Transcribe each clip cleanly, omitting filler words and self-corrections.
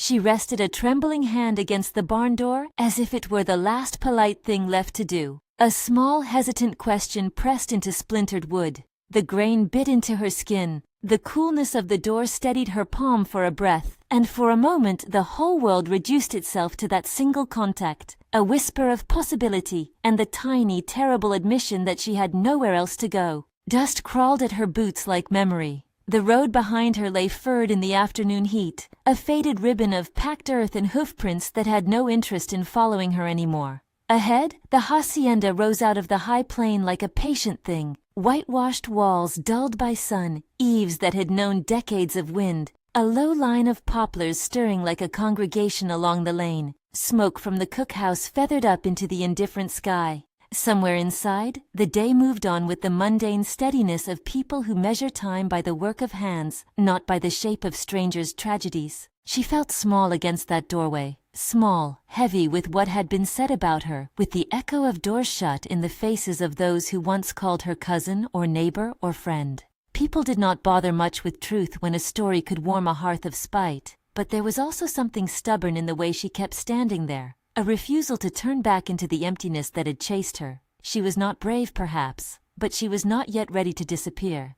She rested a trembling hand against the barn door as if it were the last polite thing left to do. A small, hesitant question pressed into splintered wood. The grain bit into her skin. The coolness of the door steadied her palm for a breath, and for a moment the whole world reduced itself to that single contact, a whisper of possibility, and the tiny, terrible admission that she had nowhere else to go. Dust crawled at her boots like memory. The road behind her lay furred in the afternoon heat, a faded ribbon of packed earth and hoofprints that had no interest in following her anymore. Ahead, the hacienda rose out of the high plain like a patient thing, whitewashed walls dulled by sun, eaves that had known decades of wind, a low line of poplars stirring like a congregation along the lane, smoke from the cookhouse feathered up into the indifferent sky. Somewhere inside, the day moved on with the mundane steadiness of people who measure time by the work of hands, not by the shape of strangers' tragedies. She felt small against that doorway, small, heavy with what had been said about her, with the echo of doors shut in the faces of those who once called her cousin or neighbor or friend. People did not bother much with truth when a story could warm a hearth of spite, but there was also something stubborn in the way she kept standing there. A refusal to turn back into the emptiness that had chased her. She was not brave, perhaps, but she was not yet ready to disappear.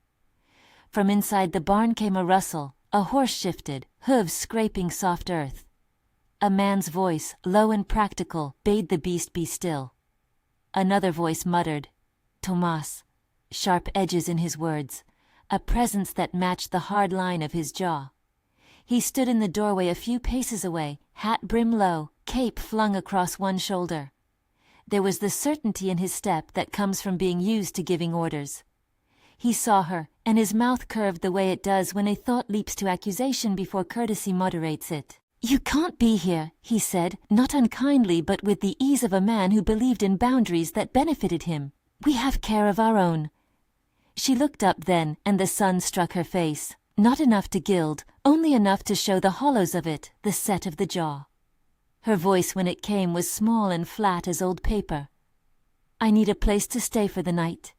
From inside the barn came a rustle. A horse shifted, hooves scraping soft earth. A man's voice, low and practical, bade the beast be still. Another voice muttered, "Tomas," sharp edges in his words, a presence that matched the hard line of his jaw. He stood in the doorway a few paces away, hat brim low, cape flung across one shoulder. There was the certainty in his step that comes from being used to giving orders. He saw her, and his mouth curved the way it does when a thought leaps to accusation before courtesy moderates it. "You can't be here," he said, not unkindly but with the ease of a man who believed in boundaries that benefited him. "We have care of our own." She looked up then, and the sun struck her face. Not enough to gild, only enough to show the hollows of it, the set of the jaw. Her voice when it came was small and flat as old paper. "I need a place to stay for the night."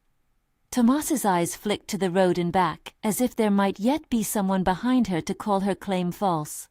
Tomas's eyes flicked to the road and back, as if there might yet be someone behind her to call her claim false.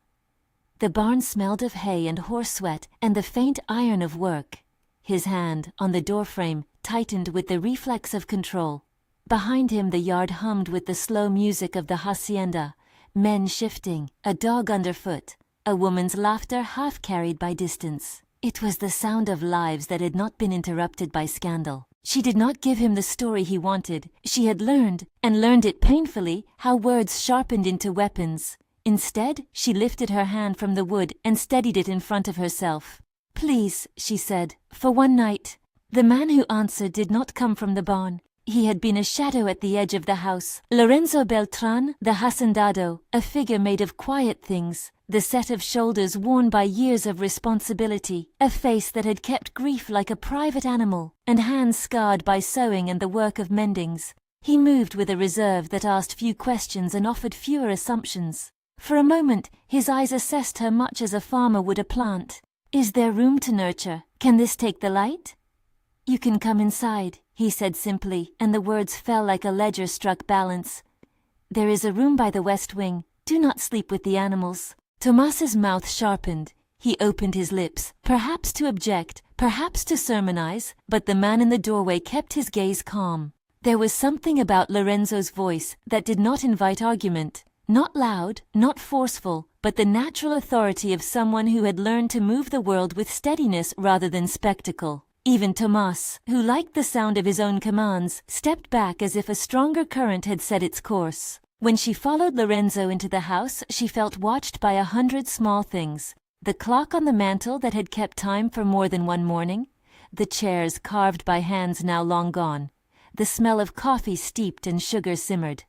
The barn smelled of hay and horse sweat and the faint iron of work. His hand, on the doorframe, tightened with the reflex of control. Behind him the yard hummed with the slow music of the hacienda, men shifting, a dog underfoot, a woman's laughter half carried by distance. It was the sound of lives that had not been interrupted by scandal. She did not give him the story he wanted. She had learned, and learned it painfully, how words sharpened into weapons. Instead, she lifted her hand from the wood and steadied it in front of herself. "Please," she said, "for one night." The man who answered did not come from the barn. He had been a shadow at the edge of the house. Lorenzo Beltran, the hacendado, a figure made of quiet things, the set of shoulders worn by years of responsibility, a face that had kept grief like a private animal, and hands scarred by sewing and the work of mendings. He moved with a reserve that asked few questions and offered fewer assumptions. For a moment, his eyes assessed her much as a farmer would a plant. "Is there room to nurture? Can this take the light?" "You can come inside," he said simply, and the words fell like a ledger struck balance. "There is a room by the west wing. Do not sleep with the animals." Tomas's mouth sharpened. He opened his lips, perhaps to object, perhaps to sermonize, but the man in the doorway kept his gaze calm. There was something about Lorenzo's voice that did not invite argument. Not loud, not forceful, but the natural authority of someone who had learned to move the world with steadiness rather than spectacle. Even Tomas, who liked the sound of his own commands, stepped back as if a stronger current had set its course. When she followed Lorenzo into the house, she felt watched by 100 small things. The clock on the mantel that had kept time for more than one morning, the chairs carved by hands now long gone, the smell of coffee steeped and sugar simmered.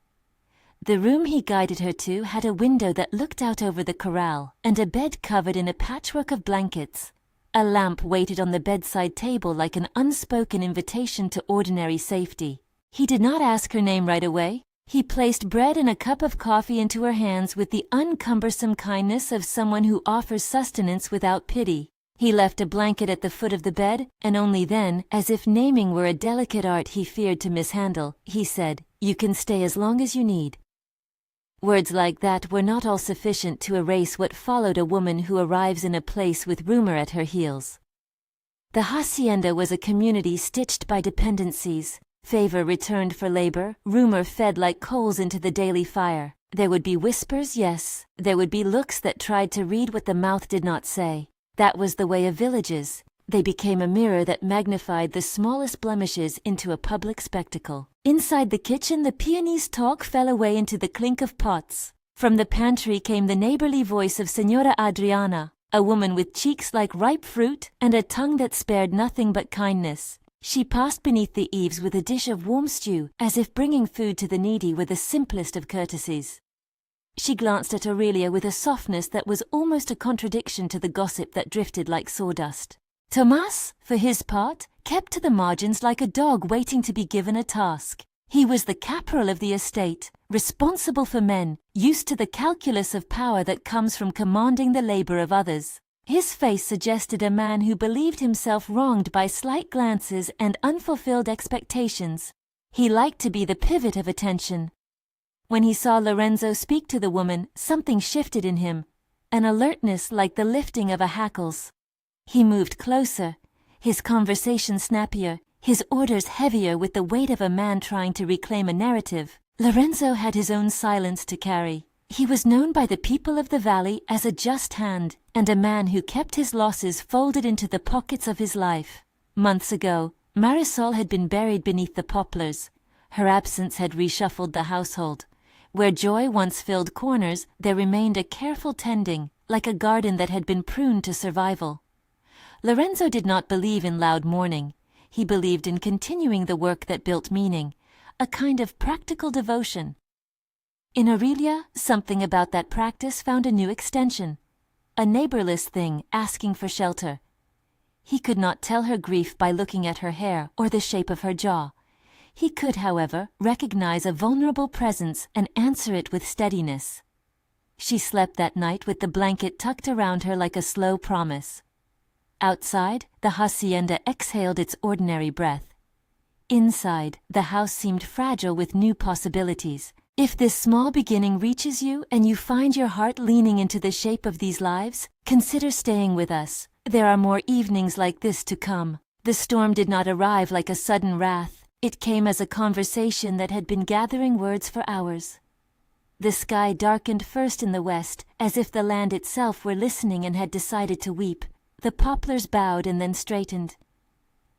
The room he guided her to had a window that looked out over the corral, and a bed covered in a patchwork of blankets. A lamp waited on the bedside table like an unspoken invitation to ordinary safety. He did not ask her name right away. He placed bread and a cup of coffee into her hands with the uncumbersome kindness of someone who offers sustenance without pity. He left a blanket at the foot of the bed, and only then, as if naming were a delicate art he feared to mishandle, he said, "You can stay as long as you need." Words like that were not all sufficient to erase what followed a woman who arrives in a place with rumor at her heels. The hacienda was a community stitched by dependencies. Favor returned for labor, rumor fed like coals into the daily fire. There would be whispers, yes. There would be looks that tried to read what the mouth did not say. That was the way of villages. They became a mirror that magnified the smallest blemishes into a public spectacle. Inside the kitchen, the peonese talk fell away into the clink of pots. From the pantry came the neighborly voice of Señora Adriana, a woman with cheeks like ripe fruit and a tongue that spared nothing but kindness. She passed beneath the eaves with a dish of warm stew, as if bringing food to the needy were the simplest of courtesies. She glanced at Aurelia with a softness that was almost a contradiction to the gossip that drifted like sawdust. Tomás, for his part, kept to the margins like a dog waiting to be given a task. He was the caporal of the estate, responsible for men, used to the calculus of power that comes from commanding the labor of others. His face suggested a man who believed himself wronged by slight glances and unfulfilled expectations. He liked to be the pivot of attention. When he saw Lorenzo speak to the woman, something shifted in him, an alertness like the lifting of a hackles. He moved closer, his conversation snappier, his orders heavier with the weight of a man trying to reclaim a narrative. Lorenzo had his own silence to carry. He was known by the people of the valley as a just hand, and a man who kept his losses folded into the pockets of his life. Months ago, Marisol had been buried beneath the poplars. Her absence had reshuffled the household. Where joy once filled corners, there remained a careful tending, like a garden that had been pruned to survival. Lorenzo did not believe in loud mourning. He believed in continuing the work that built meaning, a kind of practical devotion. In Aurelia, something about that practice found a new extension. A neighborless thing asking for shelter. He could not tell her grief by looking at her hair or the shape of her jaw. He could, however, recognize a vulnerable presence and answer it with steadiness. She slept that night with the blanket tucked around her like a slow promise. Outside, the hacienda exhaled its ordinary breath. Inside, the house seemed fragile with new possibilities. If this small beginning reaches you and you find your heart leaning into the shape of these lives, consider staying with us. There are more evenings like this to come. The storm did not arrive like a sudden wrath. It came as a conversation that had been gathering words for hours. The sky darkened first in the west, as if the land itself were listening and had decided to weep. The poplars bowed and then straightened.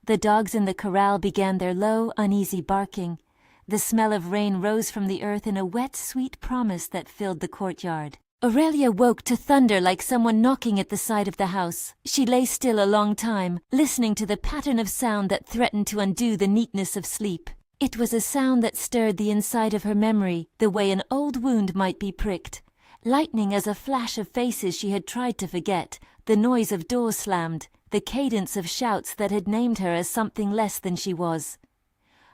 The dogs in the corral began their low, uneasy barking. The smell of rain rose from the earth in a wet, sweet promise that filled the courtyard. Aurelia woke to thunder like someone knocking at the side of the house. She lay still a long time, listening to the pattern of sound that threatened to undo the neatness of sleep. It was a sound that stirred the inside of her memory, the way an old wound might be pricked. Lightning as a flash of faces she had tried to forget, the noise of doors slammed, the cadence of shouts that had named her as something less than she was.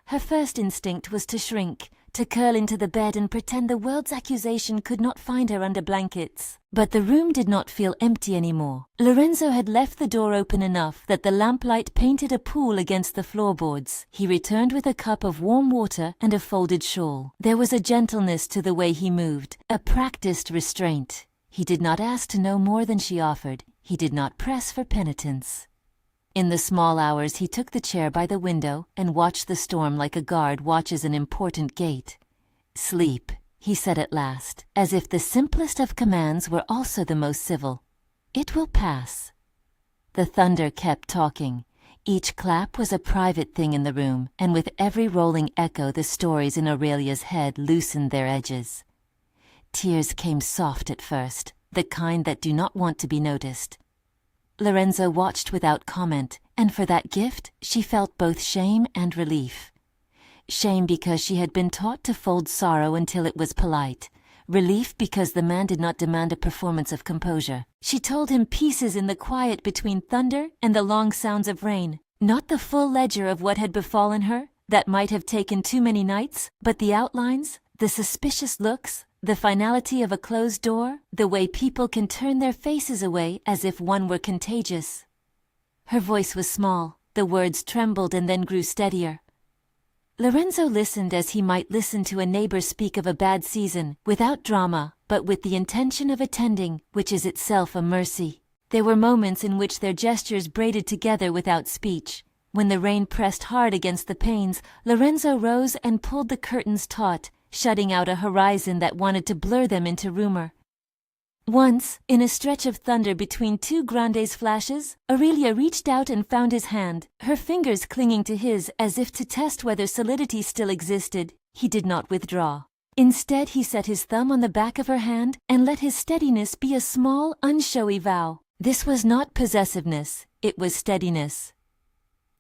Her first instinct was to shrink, to curl into the bed and pretend the world's accusation could not find her under blankets. But the room did not feel empty anymore. Lorenzo had left the door open enough that the lamplight painted a pool against the floorboards. He returned with a cup of warm water and a folded shawl. There was a gentleness to the way he moved, a practiced restraint. He did not ask to know more than she offered. He did not press for penitence. In the small hours he took the chair by the window and watched the storm like a guard watches an important gate. "Sleep," he said at last, as if the simplest of commands were also the most civil. "It will pass." The thunder kept talking. Each clap was a private thing in the room, and with every rolling echo the stories in Aurelia's head loosened their edges. Tears came soft at first, the kind that do not want to be noticed. Lorenzo watched without comment, and for that gift she felt both shame and relief. Shame because she had been taught to fold sorrow until it was polite. Relief because the man did not demand a performance of composure. She told him pieces in the quiet between thunder and the long sounds of rain. Not the full ledger of what had befallen her, that might have taken too many nights, but the outlines, the suspicious looks, the finality of a closed door, the way people can turn their faces away as if one were contagious. Her voice was small, the words trembled and then grew steadier. Lorenzo listened as he might listen to a neighbor speak of a bad season, without drama, but with the intention of attending, which is itself a mercy. There were moments in which their gestures braided together without speech. When the rain pressed hard against the panes, Lorenzo rose and pulled the curtains taut, shutting out a horizon that wanted to blur them into rumor. Once, in a stretch of thunder between two grandes flashes, Aurelia reached out and found his hand, her fingers clinging to his as if to test whether solidity still existed. He did not withdraw. Instead, he set his thumb on the back of her hand and let his steadiness be a small, unshowy vow. This was not possessiveness, it was steadiness.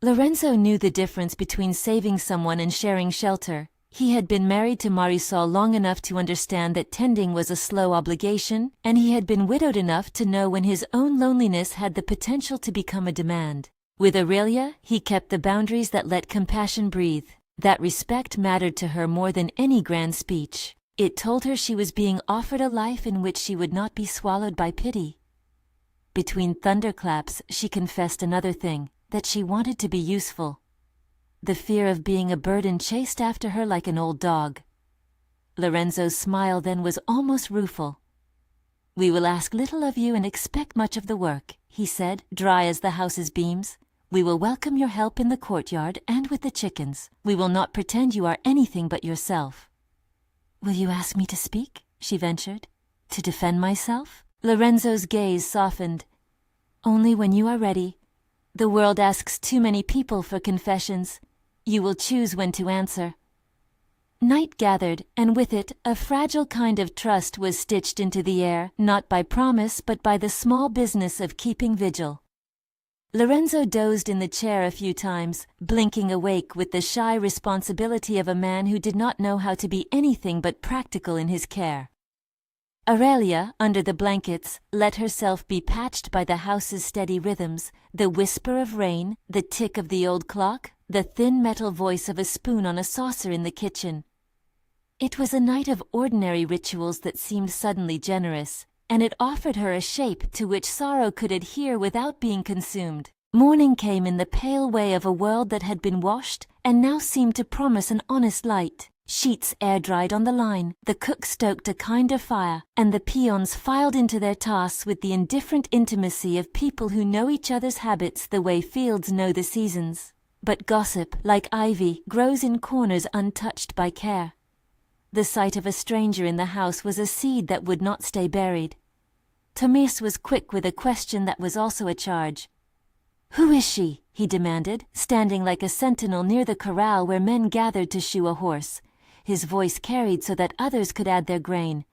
Lorenzo knew the difference between saving someone and sharing shelter. He had been married to Marisol long enough to understand that tending was a slow obligation, and he had been widowed enough to know when his own loneliness had the potential to become a demand. With Aurelia, he kept the boundaries that let compassion breathe. That respect mattered to her more than any grand speech. It told her she was being offered a life in which she would not be swallowed by pity. Between thunderclaps, she confessed another thing, that she wanted to be useful. The fear of being a burden chased after her like an old dog. Lorenzo's smile then was almost rueful. "We will ask little of you and expect much of the work," he said, dry as the house's beams. "We will welcome your help in the courtyard and with the chickens. We will not pretend you are anything but yourself." "Will you ask me to speak?" she ventured. "To defend myself?" Lorenzo's gaze softened. "Only when you are ready. The world asks too many people for confessions. You will choose when to answer." Night gathered, and with it, a fragile kind of trust was stitched into the air, not by promise but by the small business of keeping vigil. Lorenzo dozed in the chair a few times, blinking awake with the shy responsibility of a man who did not know how to be anything but practical in his care. Aurelia, under the blankets, let herself be patched by the house's steady rhythms, the whisper of rain, the tick of the old clock, the thin metal voice of a spoon on a saucer in the kitchen. It was a night of ordinary rituals that seemed suddenly generous, and it offered her a shape to which sorrow could adhere without being consumed. Morning came in the pale way of a world that had been washed and now seemed to promise an honest light. Sheets air-dried on the line, the cook stoked a kinder fire, and the peons filed into their tasks with the indifferent intimacy of people who know each other's habits the way fields know the seasons. But gossip, like ivy, grows in corners untouched by care. The sight of a stranger in the house was a seed that would not stay buried. Tomis was quick with a question that was also a charge. "Who is she?" he demanded, standing like a sentinel near the corral where men gathered to shoe a horse. His voice carried so that others could add their grain.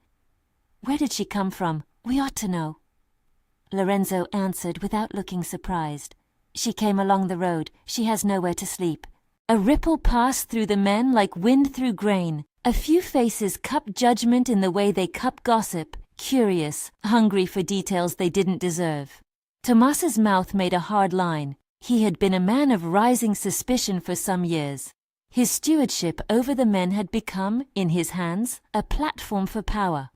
"Where did she come from? We ought to know." Lorenzo answered without looking surprised. "She came along the road. She has nowhere to sleep." A ripple passed through the men like wind through grain. A few faces cupped judgment in the way they cup gossip, curious, hungry for details they didn't deserve. Tomas's mouth made a hard line. He had been a man of rising suspicion for some years. His stewardship over the men had become, in his hands, a platform for power.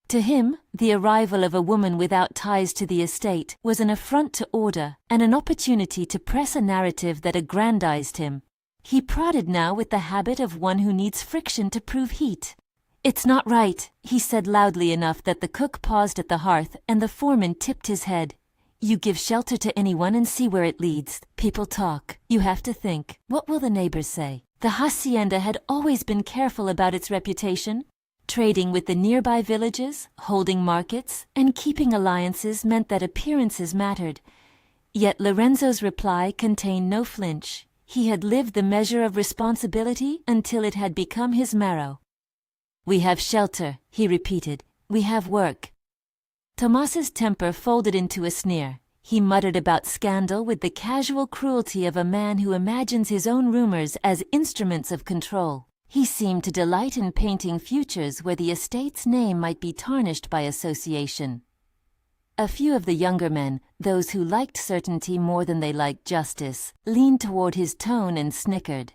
To him, the arrival of a woman without ties to the estate was an affront to order and an opportunity to press a narrative that aggrandized him. He prodded now with the habit of one who needs friction to prove heat. "It's not right," he said loudly enough that the cook paused at the hearth and the foreman tipped his head. "You give shelter to anyone and see where it leads. People talk. You have to think. What will the neighbors say?" The hacienda had always been careful about its reputation. Trading with the nearby villages, holding markets, and keeping alliances meant that appearances mattered. Yet Lorenzo's reply contained no flinch. He had lived the measure of responsibility until it had become his marrow. "We have shelter," he repeated. "We have work." Tomas's temper folded into a sneer. He muttered about scandal with the casual cruelty of a man who imagines his own rumors as instruments of control. He seemed to delight in painting futures where the estate's name might be tarnished by association. A few of the younger men, those who liked certainty more than they liked justice, leaned toward his tone and snickered.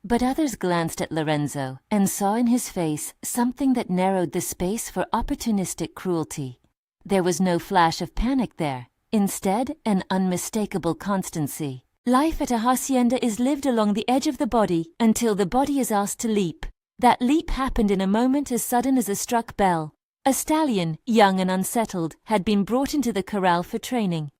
But others glanced at Lorenzo and saw in his face something that narrowed the space for opportunistic cruelty. There was no flash of panic there. Instead, an unmistakable constancy. Life at a hacienda is lived along the edge of the body until the body is asked to leap. That leap happened in a moment as sudden as a struck bell. A stallion, young and unsettled, had been brought into the corral for training.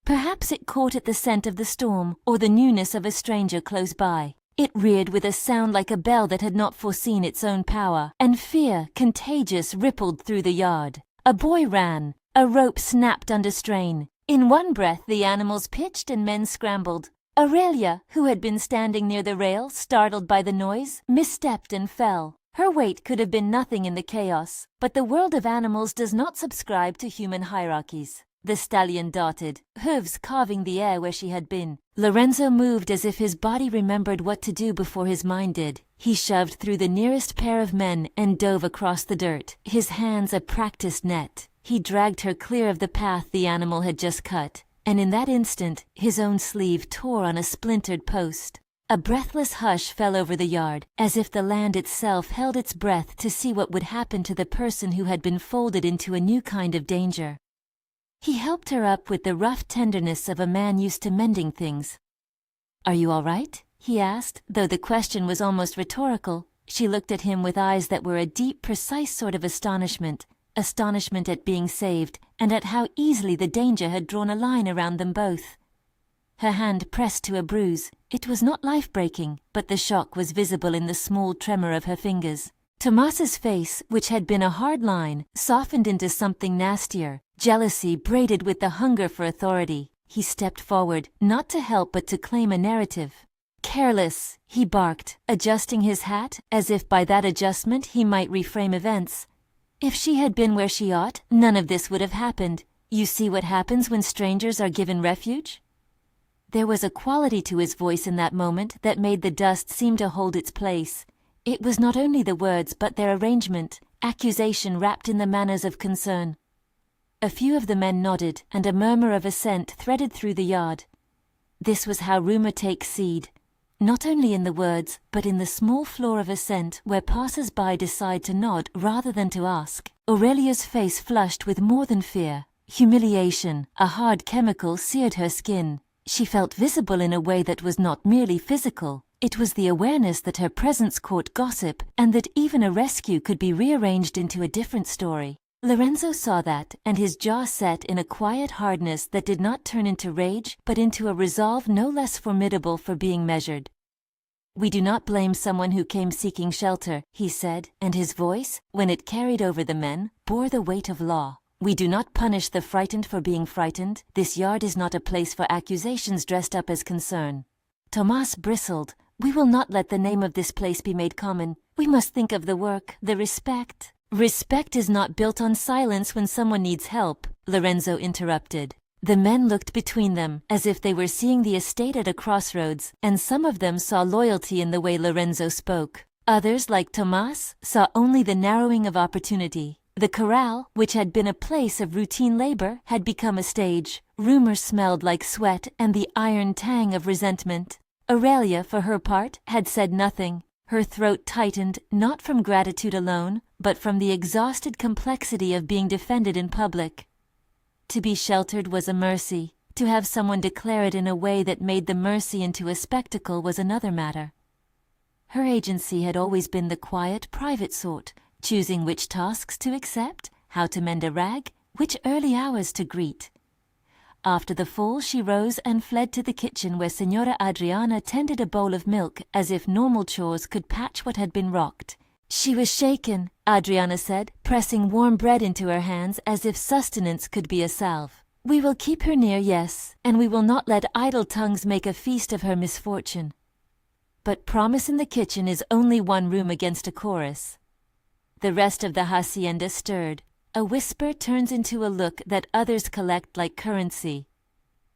Perhaps it caught at the scent of the storm or the newness of a stranger close by. It reared with a sound like a bell that had not foreseen its own power, and fear, contagious, rippled through the yard. A boy ran. A rope snapped under strain. In one breath the animals pitched and men scrambled. Aurelia, who had been standing near the rail, startled by the noise, misstepped and fell. Her weight could have been nothing in the chaos, but the world of animals does not subscribe to human hierarchies. The stallion darted, hooves carving the air where she had been. Lorenzo moved as if his body remembered what to do before his mind did. He shoved through the nearest pair of men and dove across the dirt, his hands a practiced net. He dragged her clear of the path the animal had just cut, and in that instant his own sleeve tore on a splintered post. A breathless hush fell over the yard, as if the land itself held its breath to see what would happen to the person who had been folded into a new kind of danger. He helped her up with the rough tenderness of a man used to mending things. "Are you all right?" he asked, though the question was almost rhetorical. She looked at him with eyes that were a deep, precise sort of astonishment at being saved, and at how easily the danger had drawn a line around them both. Her hand pressed to a bruise. It was not life-breaking, but the shock was visible in the small tremor of her fingers. Tomas's face, which had been a hard line, softened into something nastier, jealousy braided with the hunger for authority. He stepped forward, not to help but to claim a narrative. "Careless," he barked, adjusting his hat, as if by that adjustment he might reframe events. "If she had been where she ought, none of this would have happened. You see what happens when strangers are given refuge?" There was a quality to his voice in that moment that made the dust seem to hold its place. It was not only the words but their arrangement, accusation wrapped in the manners of concern. A few of the men nodded, and a murmur of assent threaded through the yard. This was how rumor takes seed, not only in the words, but in the small floor of assent where passers-by decide to nod rather than to ask. Aurelia's face flushed with more than fear. Humiliation, a hard chemical, seared her skin. She felt visible in a way that was not merely physical. It was the awareness that her presence caught gossip, and that even a rescue could be rearranged into a different story. Lorenzo saw that, and his jaw set in a quiet hardness that did not turn into rage, but into a resolve no less formidable for being measured. "We do not blame someone who came seeking shelter," he said, and his voice, when it carried over the men, bore the weight of law. "We do not punish the frightened for being frightened. This yard is not a place for accusations dressed up as concern." Tomas bristled. "We will not let the name of this place be made common. We must think of the work, the respect." "Respect is not built on silence when someone needs help," Lorenzo interrupted. The men looked between them, as if they were seeing the estate at a crossroads, and some of them saw loyalty in the way Lorenzo spoke. Others, like Tomas, saw only the narrowing of opportunity. The corral, which had been a place of routine labor, had become a stage. Rumor smelled like sweat and the iron tang of resentment. Aurelia, for her part, had said nothing. Her throat tightened, not from gratitude alone, but from the exhausted complexity of being defended in public. To be sheltered was a mercy. To have someone declare it in a way that made the mercy into a spectacle was another matter. Her agency had always been the quiet, private sort, choosing which tasks to accept, how to mend a rag, which early hours to greet. After the fall, she rose and fled to the kitchen where Señora Adriana tended a bowl of milk as if normal chores could patch what had been rocked. She was shaken, Adriana said, pressing warm bread into her hands as if sustenance could be a salve. "We will keep her near, yes, and we will not let idle tongues make a feast of her misfortune. But promise in the kitchen is only one room against a chorus." The rest of the hacienda stirred. A whisper turns into a look that others collect like currency.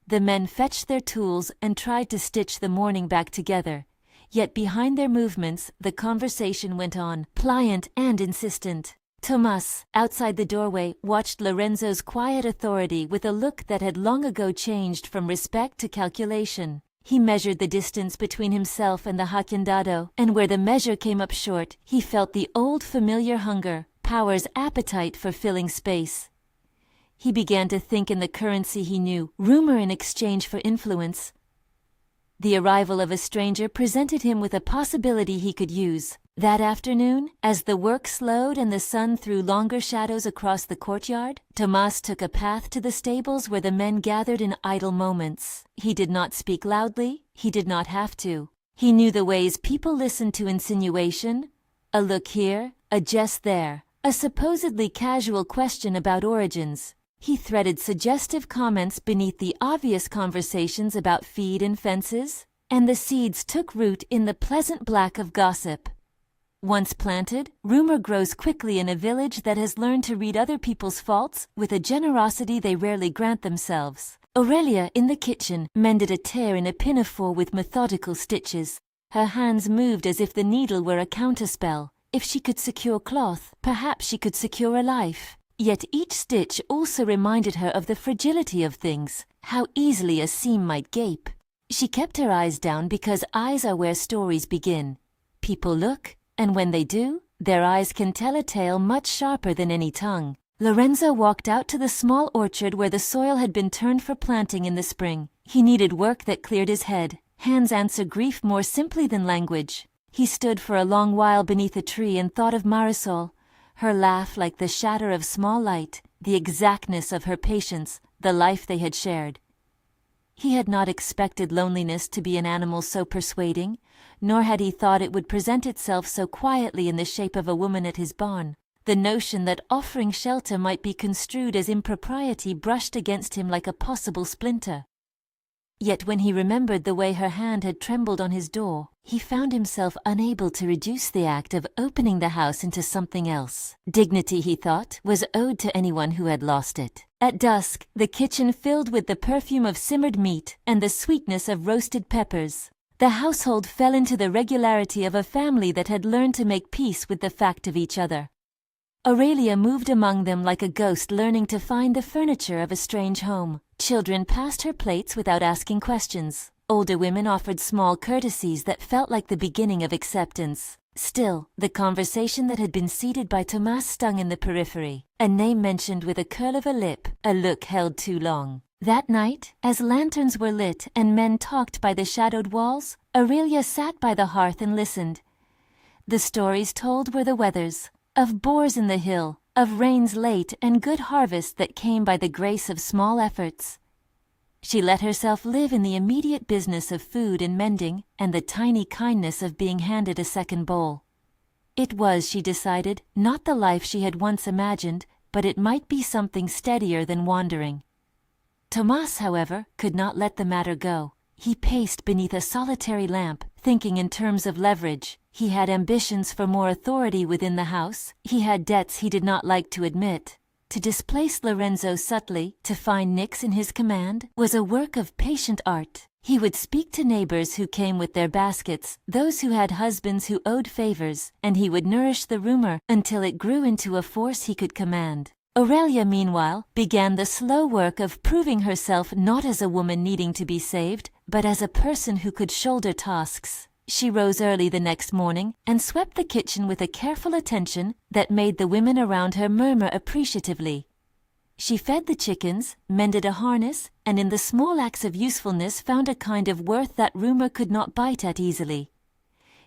The men fetched their tools and tried to stitch the mourning back together. Yet behind their movements, the conversation went on, pliant and insistent. Tomas, outside the doorway, watched Lorenzo's quiet authority with a look that had long ago changed from respect to calculation. He measured the distance between himself and the hacendado, and where the measure came up short, he felt the old familiar hunger, power's appetite for filling space. He began to think in the currency he knew, rumor in exchange for influence. The arrival of a stranger presented him with a possibility he could use. That afternoon, as the work slowed and the sun threw longer shadows across the courtyard, Tomas took a path to the stables where the men gathered in idle moments. He did not speak loudly, he did not have to. He knew the ways people listened to insinuation, a look here, a jest there, a supposedly casual question about origins. He threaded suggestive comments beneath the obvious conversations about feed and fences, and the seeds took root in the pleasant black of gossip. Once planted, rumor grows quickly in a village that has learned to read other people's faults with a generosity they rarely grant themselves. Aurelia, in the kitchen, mended a tear in a pinafore with methodical stitches. Her hands moved as if the needle were a counterspell. If she could secure cloth, perhaps she could secure a life. Yet each stitch also reminded her of the fragility of things, how easily a seam might gape. She kept her eyes down because eyes are where stories begin. People look, and when they do, their eyes can tell a tale much sharper than any tongue. Lorenzo walked out to the small orchard where the soil had been turned for planting in the spring. He needed work that cleared his head. Hands answer grief more simply than language. He stood for a long while beneath a tree and thought of Marisol, her laugh like the shatter of small light, the exactness of her patience, the life they had shared. He had not expected loneliness to be an animal so persuading, nor had he thought it would present itself so quietly in the shape of a woman at his barn. The notion that offering shelter might be construed as impropriety brushed against him like a possible splinter. Yet when he remembered the way her hand had trembled on his door, he found himself unable to reduce the act of opening the house into something else. Dignity, he thought, was owed to anyone who had lost it. At dusk, the kitchen filled with the perfume of simmered meat and the sweetness of roasted peppers. The household fell into the regularity of a family that had learned to make peace with the fact of each other. Aurelia moved among them like a ghost learning to find the furniture of a strange home. Children passed her plates without asking questions. Older women offered small courtesies that felt like the beginning of acceptance. Still, the conversation that had been seeded by Tomas stung in the periphery. A name mentioned with a curl of a lip, a look held too long. That night, as lanterns were lit and men talked by the shadowed walls, Aurelia sat by the hearth and listened. The stories told were the weathers, of boars in the hill, of rains late and good harvests that came by the grace of small efforts. She let herself live in the immediate business of food and mending and the tiny kindness of being handed a second bowl. It was, she decided, not the life she had once imagined, but it might be something steadier than wandering. Tomas, however, could not let the matter go. He paced beneath a solitary lamp, thinking in terms of leverage. He had ambitions for more authority within the house. He had debts he did not like to admit. To displace Lorenzo subtly, to find nicks in his command, was a work of patient art. He would speak to neighbors who came with their baskets, those who had husbands who owed favors, and he would nourish the rumor until it grew into a force he could command. Aurelia, meanwhile, began the slow work of proving herself not as a woman needing to be saved, but as a person who could shoulder tasks. She rose early the next morning and swept the kitchen with a careful attention that made the women around her murmur appreciatively. She fed the chickens, mended a harness, and in the small acts of usefulness found a kind of worth that rumor could not bite at easily.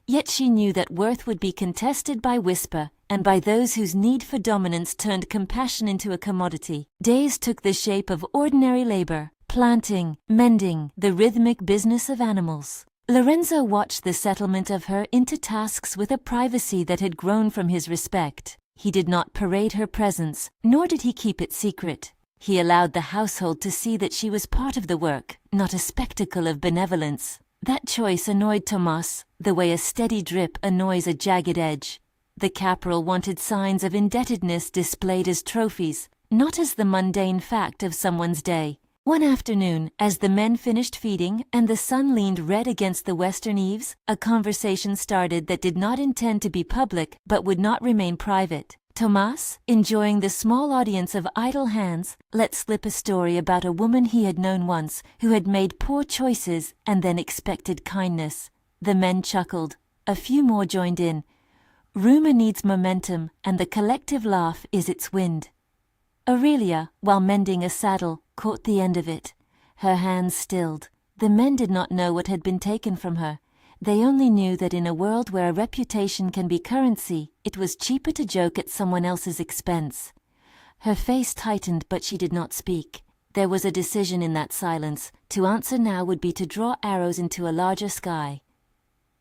Yet she knew that worth would be contested by whisper, and by those whose need for dominance turned compassion into a commodity. Days took the shape of ordinary labor, planting, mending, the rhythmic business of animals. Lorenzo watched the settlement of her into tasks with a privacy that had grown from his respect. He did not parade her presence, nor did he keep it secret. He allowed the household to see that she was part of the work, not a spectacle of benevolence. That choice annoyed Tomas, the way a steady drip annoys a jagged edge. The caporal wanted signs of indebtedness displayed as trophies, not as the mundane fact of someone's day. One afternoon, as the men finished feeding and the sun leaned red against the western eaves, a conversation started that did not intend to be public but would not remain private. Tomas, enjoying the small audience of idle hands, let slip a story about a woman he had known once who had made poor choices and then expected kindness. The men chuckled. A few more joined in. Rumor needs momentum, and the collective laugh is its wind. Aurelia, while mending a saddle, caught the end of it. Her hands stilled. The men did not know what had been taken from her. They only knew that in a world where a reputation can be currency, it was cheaper to joke at someone else's expense. Her face tightened, but she did not speak. There was a decision in that silence. To answer now would be to draw arrows into a larger sky.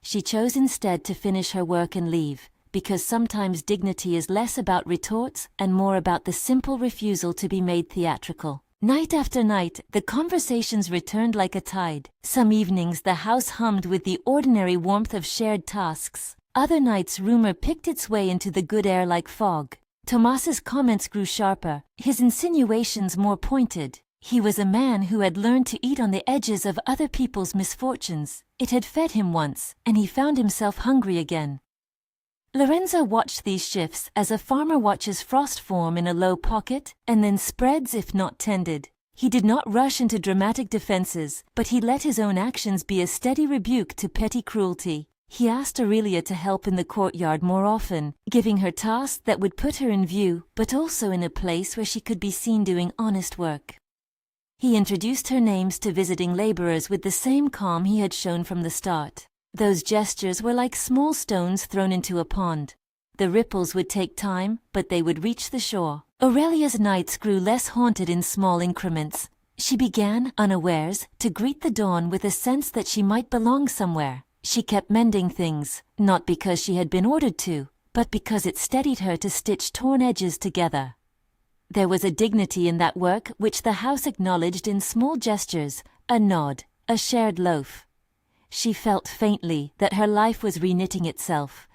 She chose instead to finish her work and leave, because sometimes dignity is less about retorts and more about the simple refusal to be made theatrical. Night after night, the conversations returned like a tide. Some evenings the house hummed with the ordinary warmth of shared tasks. Other nights rumor picked its way into the good air like fog. Tomas's comments grew sharper, his insinuations more pointed. He was a man who had learned to eat on the edges of other people's misfortunes. It had fed him once, and he found himself hungry again. Lorenzo watched these shifts as a farmer watches frost form in a low pocket and then spreads if not tended. He did not rush into dramatic defenses, but he let his own actions be a steady rebuke to petty cruelty. He asked Aurelia to help in the courtyard more often, giving her tasks that would put her in view, but also in a place where she could be seen doing honest work. He introduced her names to visiting laborers with the same calm he had shown from the start. Those gestures were like small stones thrown into a pond. The ripples would take time, but they would reach the shore. Aurelia's nights grew less haunted in small increments. She began, unawares, to greet the dawn with a sense that she might belong somewhere. She kept mending things, not because she had been ordered to, but because it steadied her to stitch torn edges together. There was a dignity in that work which the house acknowledged in small gestures, a nod, a shared loaf. She felt faintly that her life was reknitting itself.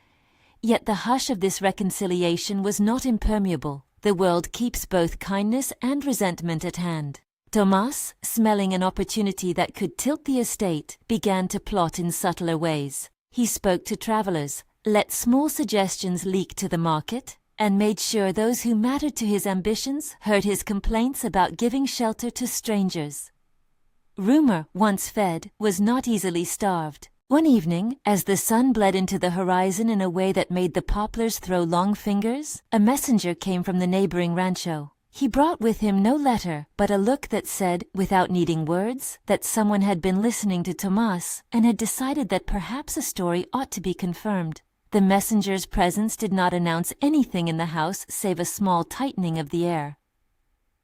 Yet the hush of this reconciliation was not impermeable. The world keeps both kindness and resentment at hand. Tomas, smelling an opportunity that could tilt the estate, began to plot in subtler ways. He spoke to travelers, let small suggestions leak to the market, and made sure those who mattered to his ambitions heard his complaints about giving shelter to strangers. Rumor, once fed, was not easily starved. One evening, as the sun bled into the horizon in a way that made the poplars throw long fingers, a messenger came from the neighboring rancho. He brought with him no letter, but a look that said, without needing words, that someone had been listening to Tomas and had decided that perhaps a story ought to be confirmed. The messenger's presence did not announce anything in the house save a small tightening of the air.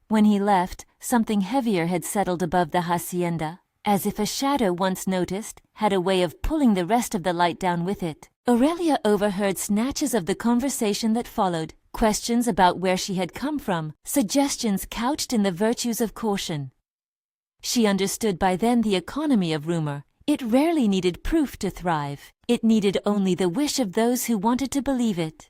When he left, something heavier had settled above the hacienda, as if a shadow once noticed had a way of pulling the rest of the light down with it. Aurelia overheard snatches of the conversation that followed, questions about where she had come from, suggestions couched in the virtues of caution. She understood by then the economy of rumor. It rarely needed proof to thrive. It needed only the wish of those who wanted to believe it.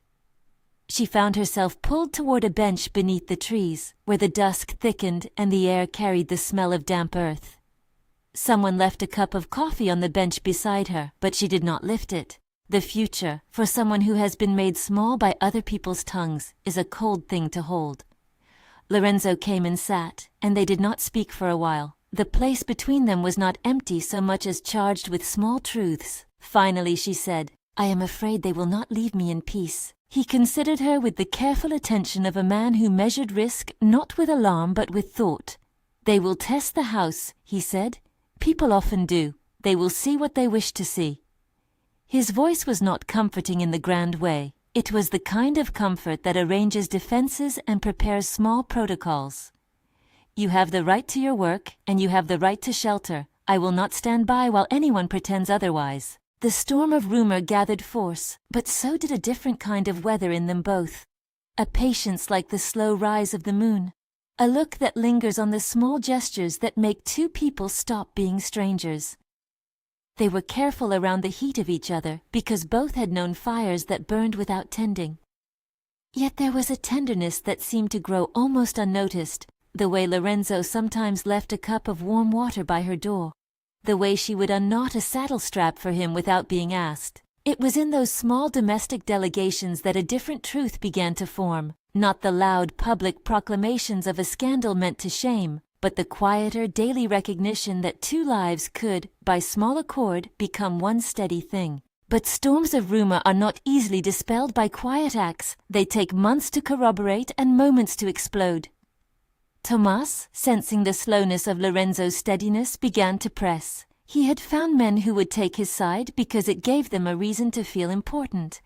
She found herself pulled toward a bench beneath the trees, where the dusk thickened and the air carried the smell of damp earth. Someone left a cup of coffee on the bench beside her, but she did not lift it. The future, for someone who has been made small by other people's tongues, is a cold thing to hold. Lorenzo came and sat, and they did not speak for a while. The place between them was not empty so much as charged with small truths. Finally she said, "I am afraid they will not leave me in peace." He considered her with the careful attention of a man who measured risk not with alarm but with thought. "They will test the house," he said. "People often do. They will see what they wish to see." His voice was not comforting in the grand way. It was the kind of comfort that arranges defenses and prepares small protocols. "You have the right to your work, and you have the right to shelter. I will not stand by while anyone pretends otherwise." The storm of rumor gathered force, but so did a different kind of weather in them both. A patience like the slow rise of the moon. A look that lingers on the small gestures that make two people stop being strangers. They were careful around the heat of each other because both had known fires that burned without tending. Yet there was a tenderness that seemed to grow almost unnoticed, the way Lorenzo sometimes left a cup of warm water by her door. The way she would unknot a saddle strap for him without being asked. It was in those small domestic delegations that a different truth began to form, not the loud public proclamations of a scandal meant to shame, but the quieter daily recognition that two lives could, by small accord, become one steady thing. But storms of rumor are not easily dispelled by quiet acts. They take months to corroborate and moments to explode. Tomas, sensing the slowness of Lorenzo's steadiness, began to press. He had found men who would take his side because it gave them a reason to feel important.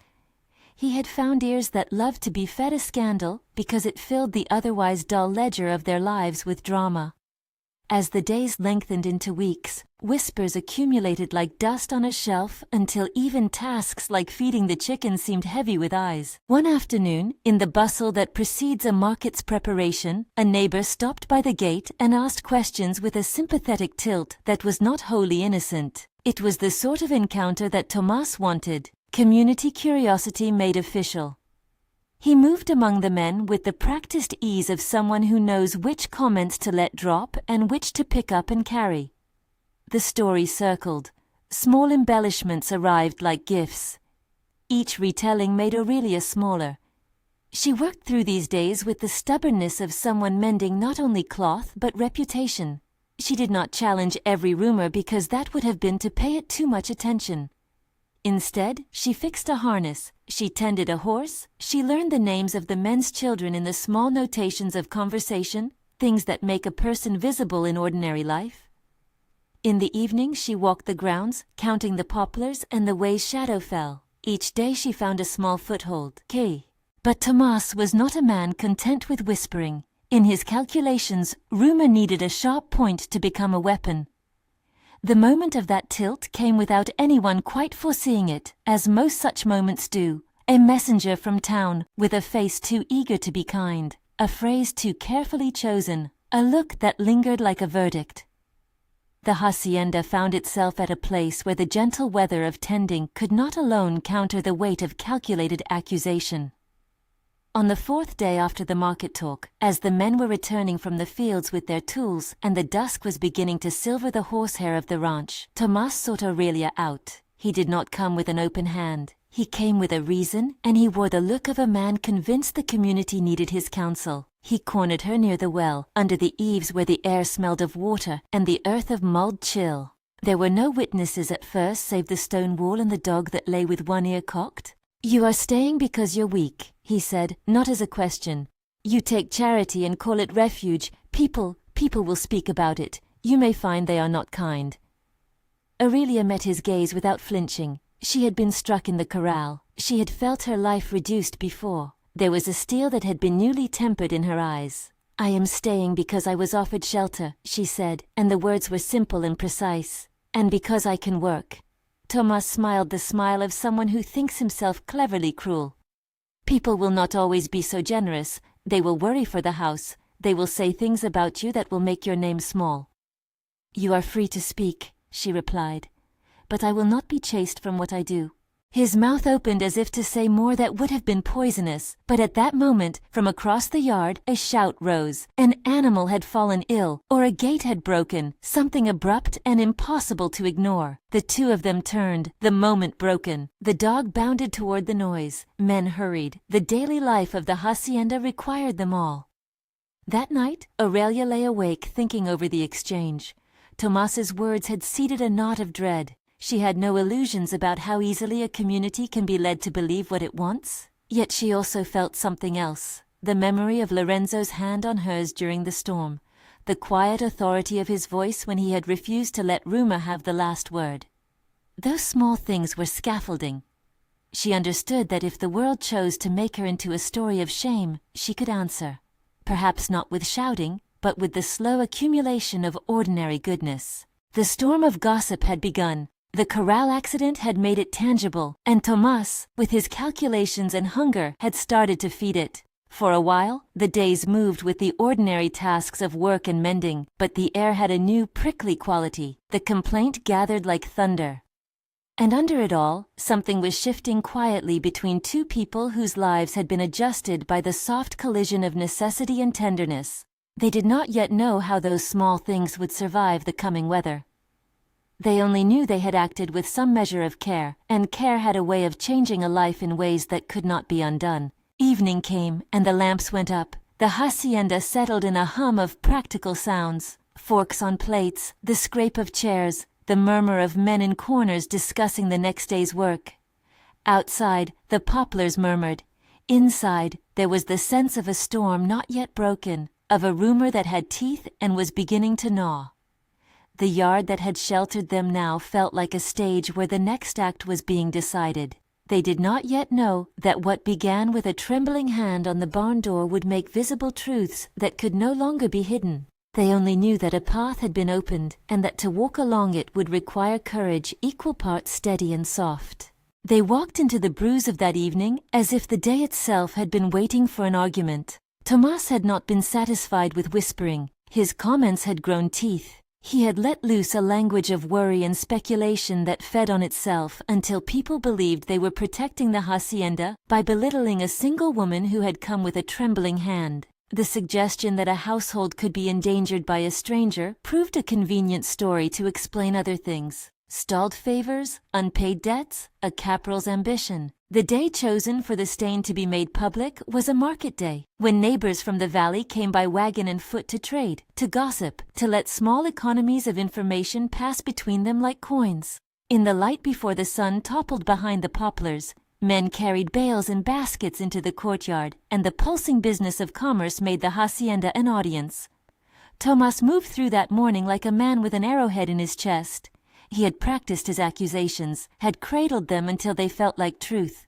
He had found ears that loved to be fed a scandal because it filled the otherwise dull ledger of their lives with drama. As the days lengthened into weeks, whispers accumulated like dust on a shelf until even tasks like feeding the chickens seemed heavy with eyes. One afternoon, in the bustle that precedes a market's preparation, a neighbor stopped by the gate and asked questions with a sympathetic tilt that was not wholly innocent. It was the sort of encounter that Tomas wanted, community curiosity made official. He moved among the men with the practiced ease of someone who knows which comments to let drop and which to pick up and carry. The story circled. Small embellishments arrived like gifts. Each retelling made Aurelia smaller. She worked through these days with the stubbornness of someone mending not only cloth but reputation. She did not challenge every rumor because that would have been to pay it too much attention. Instead, she fixed a harness, she tended a horse, she learned the names of the men's children in the small notations of conversation, things that make a person visible in ordinary life. In the evening she walked the grounds, counting the poplars and the way shadow fell. Each day she found a small foothold. But Tomas was not a man content with whispering. In his calculations, rumor needed a sharp point to become a weapon. The moment of that tilt came without anyone quite foreseeing it, as most such moments do. A messenger from town, with a face too eager to be kind, a phrase too carefully chosen, a look that lingered like a verdict. The hacienda found itself at a place where the gentle weather of tending could not alone counter the weight of calculated accusation. On the fourth day after the market talk, as the men were returning from the fields with their tools and the dusk was beginning to silver the horsehair of the ranch, Tomas sought Aurelia out. He did not come with an open hand. He came with a reason, and he wore the look of a man convinced the community needed his counsel. He cornered her near the well, under the eaves where the air smelled of water and the earth of mulled chill. There were no witnesses at first save the stone wall and the dog that lay with one ear cocked. "You are staying because you're weak," he said, not as a question. "You take charity and call it refuge. People will speak about it. You may find they are not kind." Aurelia met his gaze without flinching. She had been struck in the corral. She had felt her life reduced before. There was a steel that had been newly tempered in her eyes. "I am staying because I was offered shelter," she said, and the words were simple and precise. "And because I can work." Tomas smiled the smile of someone who thinks himself cleverly cruel. "People will not always be so generous. They will worry for the house. They will say things about you that will make your name small." "You are free to speak," she replied. "But I will not be chased from what I do." His mouth opened as if to say more that would have been poisonous, but at that moment, from across the yard, a shout rose. An animal had fallen ill, or a gate had broken, something abrupt and impossible to ignore. The two of them turned, the moment broken. The dog bounded toward the noise. Men hurried. The daily life of the hacienda required them all. That night, Aurelia lay awake thinking over the exchange. Tomas's words had seeded a knot of dread. She had no illusions about how easily a community can be led to believe what it wants. Yet she also felt something else, the memory of Lorenzo's hand on hers during the storm, the quiet authority of his voice when he had refused to let rumor have the last word. Those small things were scaffolding. She understood that if the world chose to make her into a story of shame, she could answer. Perhaps not with shouting, but with the slow accumulation of ordinary goodness. The storm of gossip had begun. The corral accident had made it tangible, and Tomas, with his calculations and hunger, had started to feed it. For a while, the days moved with the ordinary tasks of work and mending, but the air had a new prickly quality. The complaint gathered like thunder. And under it all, something was shifting quietly between two people whose lives had been adjusted by the soft collision of necessity and tenderness. They did not yet know how those small things would survive the coming weather. They only knew they had acted with some measure of care, and care had a way of changing a life in ways that could not be undone. Evening came, and the lamps went up. The hacienda settled in a hum of practical sounds. Forks on plates, the scrape of chairs, the murmur of men in corners discussing the next day's work. Outside, the poplars murmured. Inside, there was the sense of a storm not yet broken, of a rumor that had teeth and was beginning to gnaw. The yard that had sheltered them now felt like a stage where the next act was being decided. They did not yet know that what began with a trembling hand on the barn door would make visible truths that could no longer be hidden. They only knew that a path had been opened and that to walk along it would require courage equal parts steady and soft. They walked into the bruise of that evening as if the day itself had been waiting for an argument. Tomas had not been satisfied with whispering. His comments had grown teeth. He had let loose a language of worry and speculation that fed on itself until people believed they were protecting the hacienda by belittling a single woman who had come with a trembling hand. The suggestion that a household could be endangered by a stranger proved a convenient story to explain other things. Stalled favors, unpaid debts, a caporal's ambition. The day chosen for the stain to be made public was a market day, when neighbors from the valley came by wagon and foot to trade, to gossip, to let small economies of information pass between them like coins. In the light before the sun toppled behind the poplars, men carried bales and baskets into the courtyard, and the pulsing business of commerce made the hacienda an audience. Tomas moved through that morning like a man with an arrowhead in his chest. He had practiced his accusations, had cradled them until they felt like truth.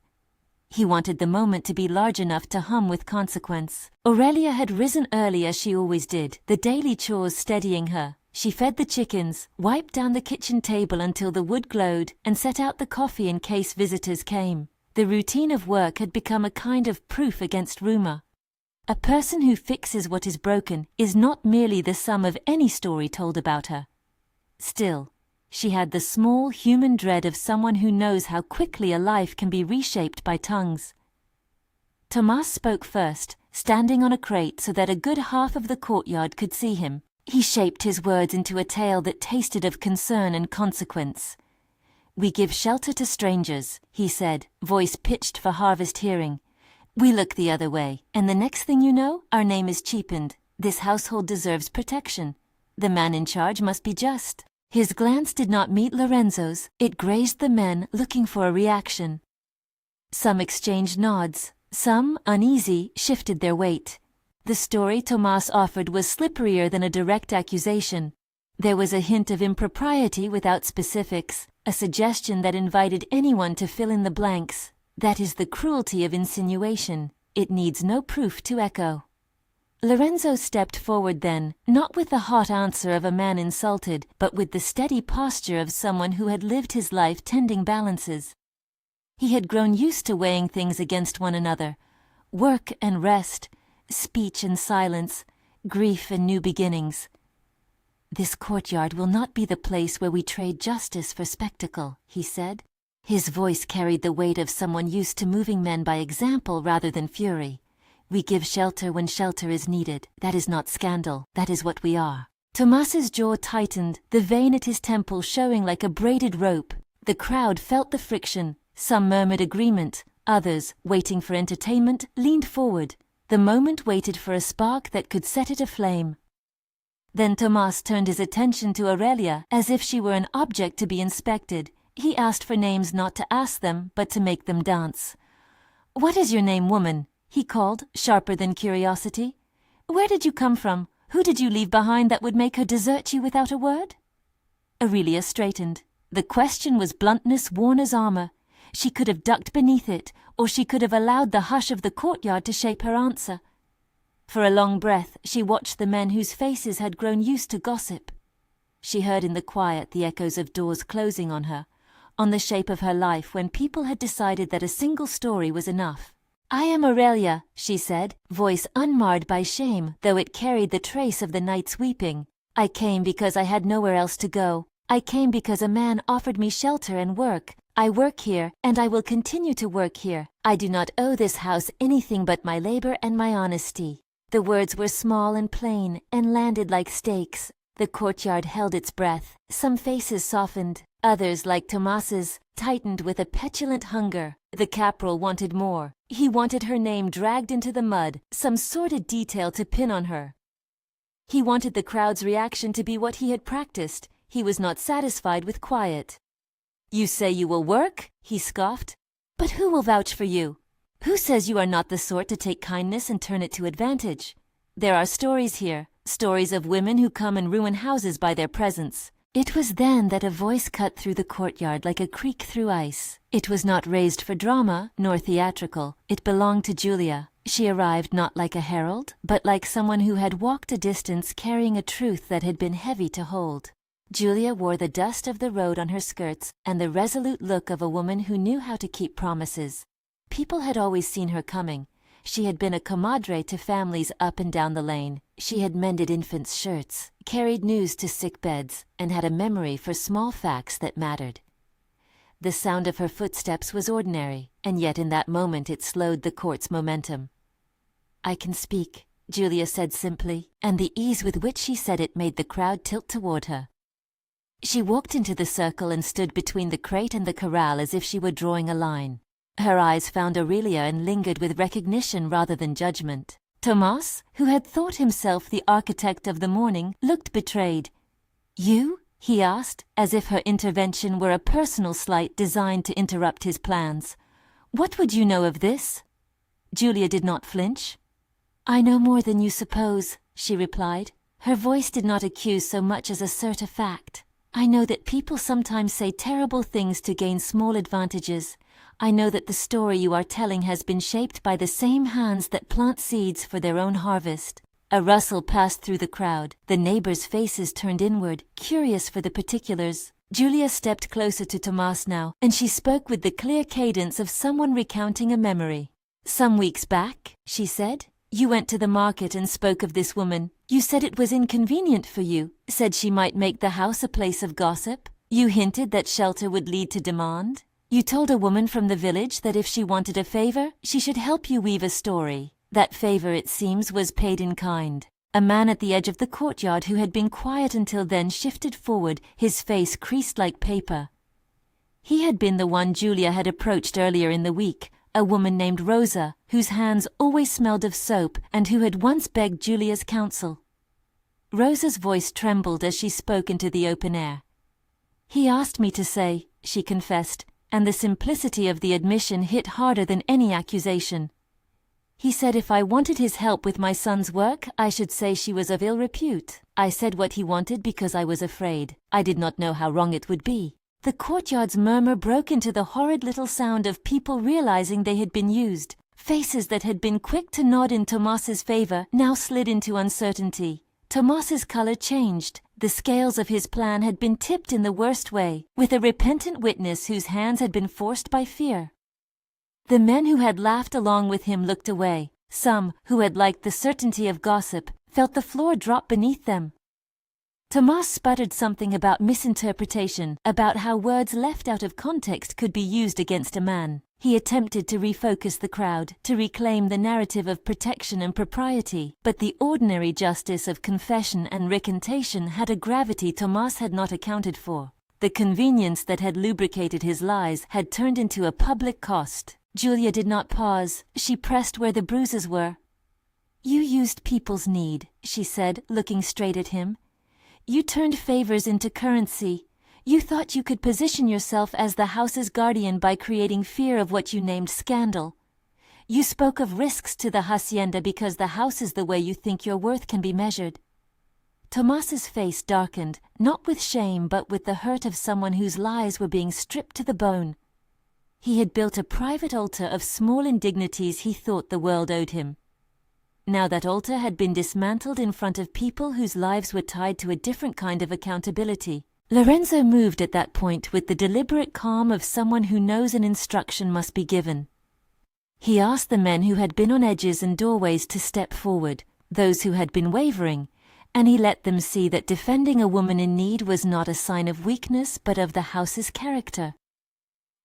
He wanted the moment to be large enough to hum with consequence. Aurelia had risen early as she always did, the daily chores steadying her. She fed the chickens, wiped down the kitchen table until the wood glowed, and set out the coffee in case visitors came. The routine of work had become a kind of proof against rumor. A person who fixes what is broken is not merely the sum of any story told about her. Still, she had the small human dread of someone who knows how quickly a life can be reshaped by tongues. Tomas spoke first, standing on a crate so that a good half of the courtyard could see him. He shaped his words into a tale that tasted of concern and consequence. "We give shelter to strangers," he said, voice pitched for harvest hearing. "We look the other way, and the next thing you know, our name is cheapened. This household deserves protection. The man in charge must be just." His glance did not meet Lorenzo's. It grazed the men, looking for a reaction. Some exchanged nods. Some, uneasy, shifted their weight. The story Tomas offered was slipperier than a direct accusation. There was a hint of impropriety without specifics, a suggestion that invited anyone to fill in the blanks. That is the cruelty of insinuation. It needs no proof to echo. Lorenzo stepped forward then, not with the hot answer of a man insulted, but with the steady posture of someone who had lived his life tending balances. He had grown used to weighing things against one another, work and rest, speech and silence, grief and new beginnings. "This courtyard will not be the place where we trade justice for spectacle," he said. His voice carried the weight of someone used to moving men by example rather than fury. "We give shelter when shelter is needed. That is not scandal. That is what we are." Tomas's jaw tightened, the vein at his temple showing like a braided rope. The crowd felt the friction. Some murmured agreement. Others, waiting for entertainment, leaned forward. The moment waited for a spark that could set it aflame. Then Tomas turned his attention to Aurelia as if she were an object to be inspected. He asked for names not to ask them, but to make them dance. "What is your name, woman?" he called, sharper than curiosity. "Where did you come from? Who did you leave behind that would make her desert you without a word?" Aurelia straightened. The question was bluntness worn as armor. She could have ducked beneath it, or she could have allowed the hush of the courtyard to shape her answer. For a long breath, she watched the men whose faces had grown used to gossip. She heard in the quiet the echoes of doors closing on her, on the shape of her life when people had decided that a single story was enough. "I am Aurelia," she said, voice unmarred by shame, though it carried the trace of the night's weeping. "I came because I had nowhere else to go. I came because a man offered me shelter and work. I work here, and I will continue to work here. I do not owe this house anything but my labor and my honesty." The words were small and plain, and landed like stakes. The courtyard held its breath. Some faces softened. Others, like Tomas's, tightened with a petulant hunger. The caporal wanted more. He wanted her name dragged into the mud, some sordid detail to pin on her. He wanted the crowd's reaction to be what he had practiced. He was not satisfied with quiet. "You say you will work?" he scoffed. "But who will vouch for you? Who says you are not the sort to take kindness and turn it to advantage? There are stories here, stories of women who come and ruin houses by their presence. It was then that a voice cut through the courtyard like a creak through ice. It was not raised for drama, nor theatrical. It belonged to Julia. She arrived not like a herald, but like someone who had walked a distance carrying a truth that had been heavy to hold. Julia wore the dust of the road on her skirts and the resolute look of a woman who knew how to keep promises. People had always seen her coming. She had been a comadre to families up and down the lane. She had mended infants' shirts, carried news to sick beds, and had a memory for small facts that mattered. The sound of her footsteps was ordinary, and yet in that moment it slowed the court's momentum. "I can speak," Julia said simply, and the ease with which she said it made the crowd tilt toward her. She walked into the circle and stood between the crate and the corral as if she were drawing a line. Her eyes found Aurelia and lingered with recognition rather than judgment. Tomas, who had thought himself the architect of the morning, looked betrayed. "You?" he asked, as if her intervention were a personal slight designed to interrupt his plans. "What would you know of this?" Julia did not flinch. "I know more than you suppose," she replied. Her voice did not accuse so much as assert a fact. "I know that people sometimes say terrible things to gain small advantages. I know that the story you are telling has been shaped by the same hands that plant seeds for their own harvest." A rustle passed through the crowd. The neighbors' faces turned inward, curious for the particulars. Julia stepped closer to Tomas now, and she spoke with the clear cadence of someone recounting a memory. "Some weeks back," she said, "you went to the market and spoke of this woman. You said it was inconvenient for you, said she might make the house a place of gossip. You hinted that shelter would lead to demand. You told a woman from the village that if she wanted a favor, she should help you weave a story. That favor, it seems, was paid in kind." A man at the edge of the courtyard who had been quiet until then shifted forward, his face creased like paper. He had been the one Julia had approached earlier in the week, a woman named Rosa, whose hands always smelled of soap and who had once begged Julia's counsel. Rosa's voice trembled as she spoke into the open air. "He asked me to say," she confessed, and the simplicity of the admission hit harder than any accusation. "He said if I wanted his help with my son's work, I should say she was of ill repute. I said what he wanted because I was afraid. I did not know how wrong it would be." The courtyard's murmur broke into the horrid little sound of people realizing they had been used. Faces that had been quick to nod in Tomas's favor now slid into uncertainty. Tomas's color changed. The scales of his plan had been tipped in the worst way, with a repentant witness whose hands had been forced by fear. The men who had laughed along with him looked away. Some, who had liked the certainty of gossip, felt the floor drop beneath them. Tomas sputtered something about misinterpretation, about how words left out of context could be used against a man. He attempted to refocus the crowd, to reclaim the narrative of protection and propriety, but the ordinary justice of confession and recantation had a gravity Tomas had not accounted for. The convenience that had lubricated his lies had turned into a public cost. Julia did not pause. She pressed where the bruises were. "You used people's need," she said, looking straight at him. "You turned favors into currency. You thought you could position yourself as the house's guardian by creating fear of what you named scandal. You spoke of risks to the hacienda because the house is the way you think your worth can be measured." Tomas's face darkened, not with shame but with the hurt of someone whose lies were being stripped to the bone. He had built a private altar of small indignities he thought the world owed him. Now that altar had been dismantled in front of people whose lives were tied to a different kind of accountability. Lorenzo moved at that point with the deliberate calm of someone who knows an instruction must be given. He asked the men who had been on edges and doorways to step forward, those who had been wavering, and he let them see that defending a woman in need was not a sign of weakness but of the house's character.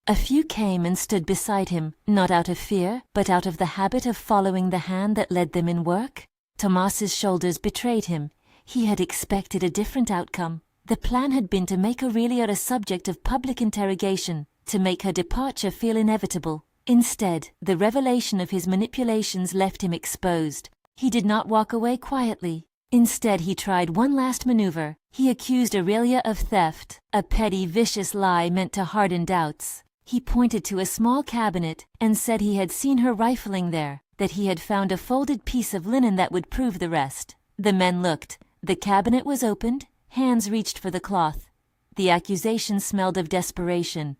A few came and stood beside him, not out of fear, but out of the habit of following the hand that led them in work. Tomas's shoulders betrayed him. He had expected a different outcome. The plan had been to make Aurelia a subject of public interrogation, to make her departure feel inevitable. Instead, the revelation of his manipulations left him exposed. He did not walk away quietly. Instead, he tried one last maneuver. He accused Aurelia of theft, a petty, vicious lie meant to harden doubts. He pointed to a small cabinet and said he had seen her rifling there. that he had found a folded piece of linen that would prove the rest. The men looked. The cabinet was opened. Hands reached for the cloth. The accusation smelled of desperation.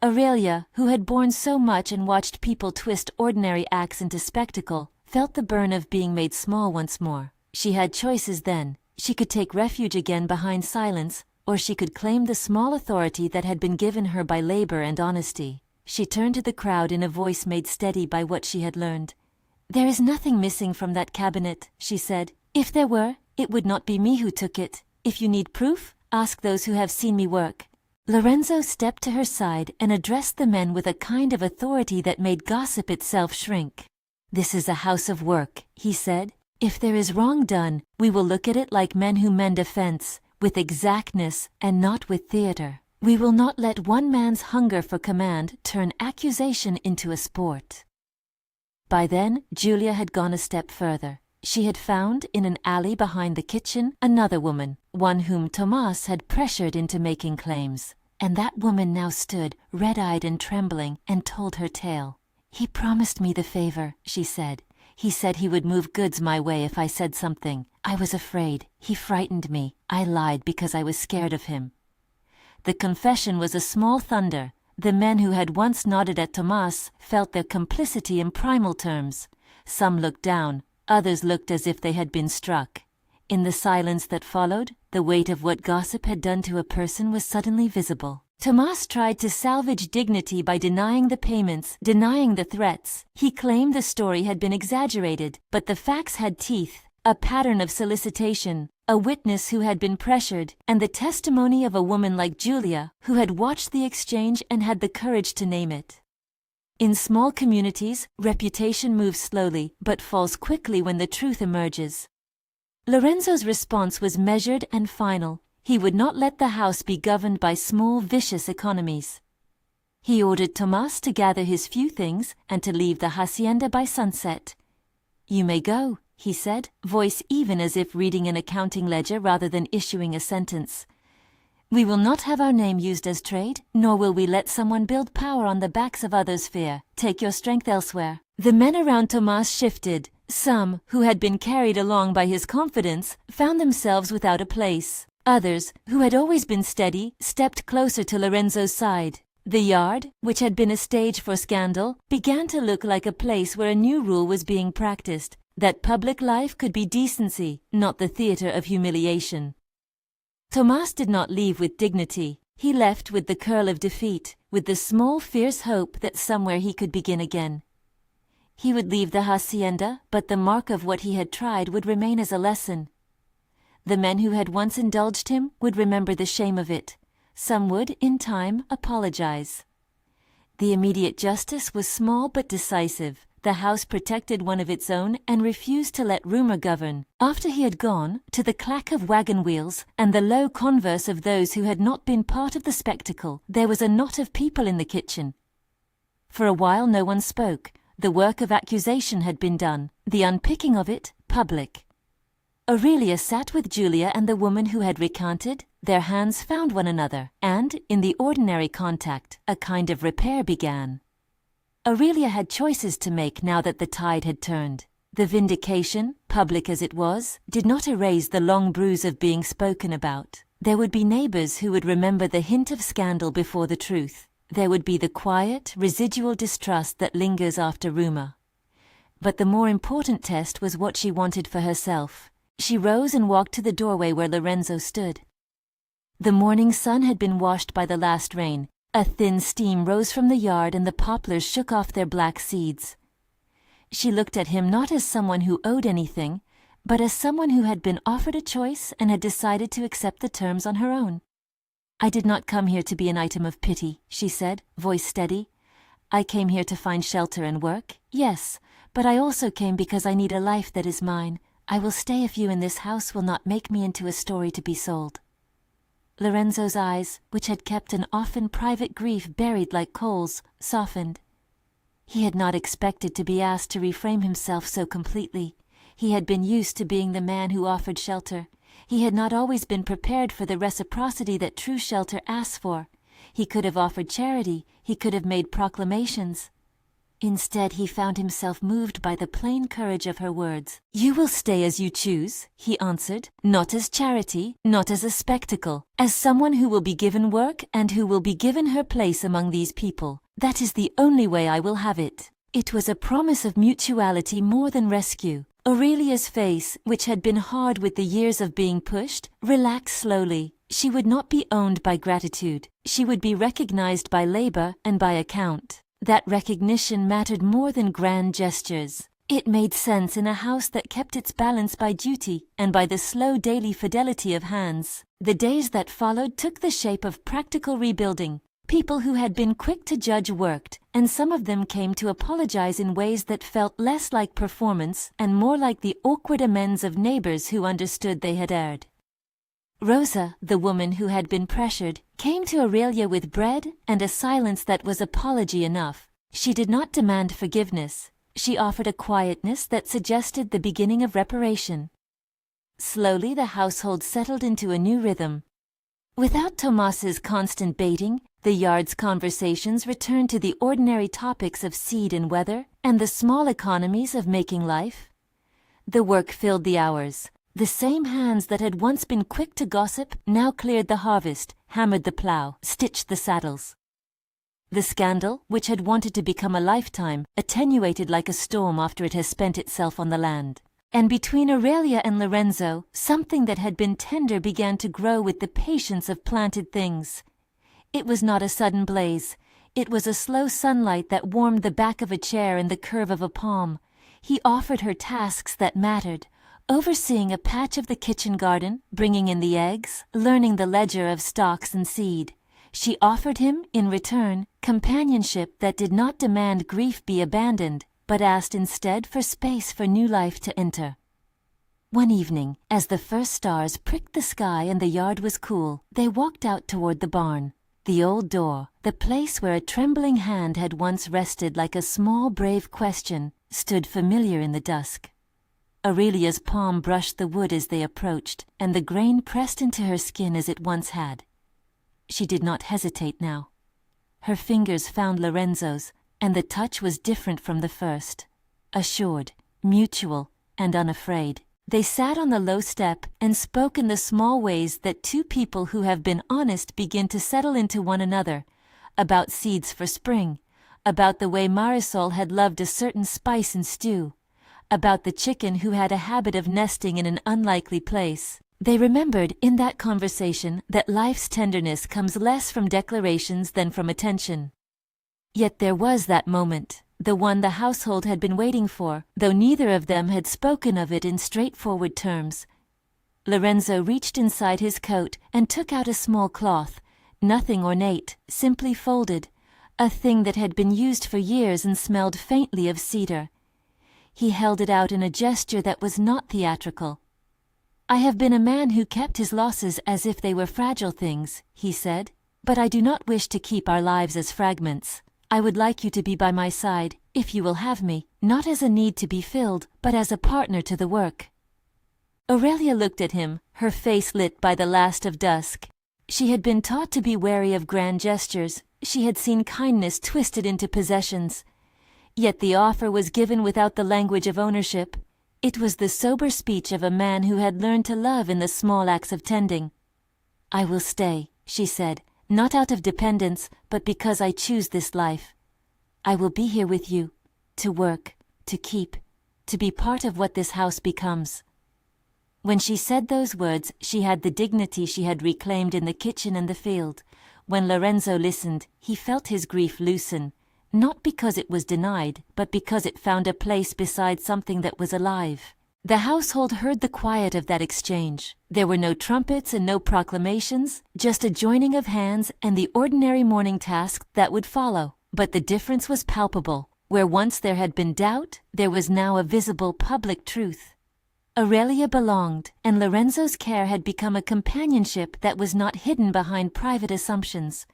Aurelia, who had borne so much and watched people twist ordinary acts into spectacle, felt the burn of being made small once more. She had choices then. She could take refuge again behind silence, or she could claim the small authority that had been given her by labor and honesty. She turned to the crowd in a voice made steady by what she had learned. "There is nothing missing from that cabinet," she said. "If there were, it would not be me who took it. If you need proof, ask those who have seen me work." Lorenzo stepped to her side and addressed the men with a kind of authority that made gossip itself shrink. "This is a house of work," he said. "If there is wrong done, we will look at it like men who mend a fence, with exactness and not with theater. We will not let one man's hunger for command turn accusation into a sport." By then, Julia had gone a step further. She had found, in an alley behind the kitchen, another woman, one whom Tomas had pressured into making claims. And that woman now stood, red-eyed and trembling, and told her tale. "He promised me the favor," she said. "He said he would move goods my way if I said something. I was afraid. He frightened me. I lied because I was scared of him." The confession was a small thunder. The men who had once nodded at Tomas felt their complicity in primal terms. Some looked down, others looked as if they had been struck. In the silence that followed, the weight of what gossip had done to a person was suddenly visible. Tomas tried to salvage dignity by denying the payments, denying the threats. He claimed the story had been exaggerated, but the facts had teeth, a pattern of solicitation, a witness who had been pressured, and the testimony of a woman like Julia, who had watched the exchange and had the courage to name it. In small communities, reputation moves slowly, but falls quickly when the truth emerges. Lorenzo's response was measured and final. He would not let the house be governed by small, vicious economies. He ordered Tomas to gather his few things and to leave the hacienda by sunset. "You may go," he said, voice even as if reading an accounting ledger rather than issuing a sentence. "We will not have our name used as trade, nor will we let someone build power on the backs of others' fear. Take your strength elsewhere." The men around Tomas shifted. Some, who had been carried along by his confidence, found themselves without a place. Others, who had always been steady, stepped closer to Lorenzo's side. The yard, which had been a stage for scandal, began to look like a place where a new rule was being practiced, that public life could be decency, not the theater of humiliation. Tomas did not leave with dignity. He left with the curl of defeat, with the small, fierce hope that somewhere he could begin again. He would leave the hacienda, but the mark of what he had tried would remain as a lesson. The men who had once indulged him would remember the shame of it. Some would, in time, apologize. The immediate justice was small but decisive. The house protected one of its own and refused to let rumor govern. After he had gone, to the clack of wagon wheels and the low converse of those who had not been part of the spectacle, there was a knot of people in the kitchen. For a while no one spoke. The work of accusation had been done, the unpicking of it, public. Aurelia sat with Julia and the woman who had recanted. Their hands found one another, and, in the ordinary contact, a kind of repair began. Aurelia had choices to make now that the tide had turned. The vindication, public as it was, did not erase the long bruise of being spoken about. There would be neighbors who would remember the hint of scandal before the truth. There would be the quiet, residual distrust that lingers after rumor. But the more important test was what she wanted for herself. She rose and walked to the doorway where Lorenzo stood. The morning sun had been washed by the last rain. A thin steam rose from the yard and the poplars shook off their black seeds. She looked at him not as someone who owed anything, but as someone who had been offered a choice and had decided to accept the terms on her own. "I did not come here to be an item of pity," she said, voice steady. "I came here to find shelter and work, yes, but I also came because I need a life that is mine. I will stay if you in this house will not make me into a story to be sold." Lorenzo's eyes, which had kept an often private grief buried like coals, softened. He had not expected to be asked to reframe himself so completely. He had been used to being the man who offered shelter. He had not always been prepared for the reciprocity that true shelter asks for. He could have offered charity. He could have made proclamations. Instead, he found himself moved by the plain courage of her words. "You will stay as you choose," he answered, "not as charity, not as a spectacle, as someone who will be given work and who will be given her place among these people. That is the only way I will have it." It was a promise of mutuality more than rescue. Aurelia's face, which had been hard with the years of being pushed, relaxed slowly. She would not be owned by gratitude. She would be recognized by labor and by account. That recognition mattered more than grand gestures. It made sense in a house that kept its balance by duty and by the slow daily fidelity of hands. The days that followed took the shape of practical rebuilding. People who had been quick to judge worked, and some of them came to apologize in ways that felt less like performance and more like the awkward amends of neighbors who understood they had erred. Rosa, the woman who had been pressured, came to Aurelia with bread and a silence that was apology enough. She did not demand forgiveness. She offered a quietness that suggested the beginning of reparation. Slowly the household settled into a new rhythm. Without Tomas's constant baiting, the yard's conversations returned to the ordinary topics of seed and weather and the small economies of making life. The work filled the hours. The same hands that had once been quick to gossip now cleared the harvest, hammered the plow, stitched the saddles. The scandal, which had wanted to become a lifetime, attenuated like a storm after it has spent itself on the land. And between Aurelia and Lorenzo, something that had been tender began to grow with the patience of planted things. It was not a sudden blaze. It was a slow sunlight that warmed the back of a chair and the curve of a palm. He offered her tasks that mattered. Overseeing a patch of the kitchen garden, bringing in the eggs, learning the ledger of stocks and seed. She offered him, in return, companionship that did not demand grief be abandoned, but asked instead for space for new life to enter. One evening, as the first stars pricked the sky and the yard was cool, they walked out toward the barn. The old door, the place where a trembling hand had once rested like a small brave question, stood familiar in the dusk. Aurelia's palm brushed the wood as they approached, and the grain pressed into her skin as it once had. She did not hesitate now. Her fingers found Lorenzo's, and the touch was different from the first. Assured, mutual, and unafraid. They sat on the low step and spoke in the small ways that two people who have been honest begin to settle into one another, about seeds for spring, about the way Marisol had loved a certain spice in stew, about the chicken who had a habit of nesting in an unlikely place. They remembered in that conversation that life's tenderness comes less from declarations than from attention. Yet there was that moment, the one the household had been waiting for, though neither of them had spoken of it in straightforward terms. Lorenzo reached inside his coat and took out a small cloth, nothing ornate, simply folded, a thing that had been used for years and smelled faintly of cedar. He held it out in a gesture that was not theatrical. "I have been a man who kept his losses as if they were fragile things," he said, "but I do not wish to keep our lives as fragments. I would like you to be by my side, if you will have me, not as a need to be filled, but as a partner to the work." Aurelia looked at him, her face lit by the last of dusk. She had been taught to be wary of grand gestures. She had seen kindness twisted into possessions. Yet the offer was given without the language of ownership. It was the sober speech of a man who had learned to love in the small acts of tending. "I will stay," she said, "not out of dependence, but because I choose this life. I will be here with you, to work, to keep, to be part of what this house becomes." When she said those words, she had the dignity she had reclaimed in the kitchen and the field. When Lorenzo listened, he felt his grief loosen. Not because it was denied, but because it found a place beside something that was alive. The household heard the quiet of that exchange. There were no trumpets and no proclamations, just a joining of hands and the ordinary morning task that would follow. But the difference was palpable. Where once there had been doubt, there was now a visible public truth. Aurelia belonged, and Lorenzo's care had become a companionship that was not hidden behind private assumptions.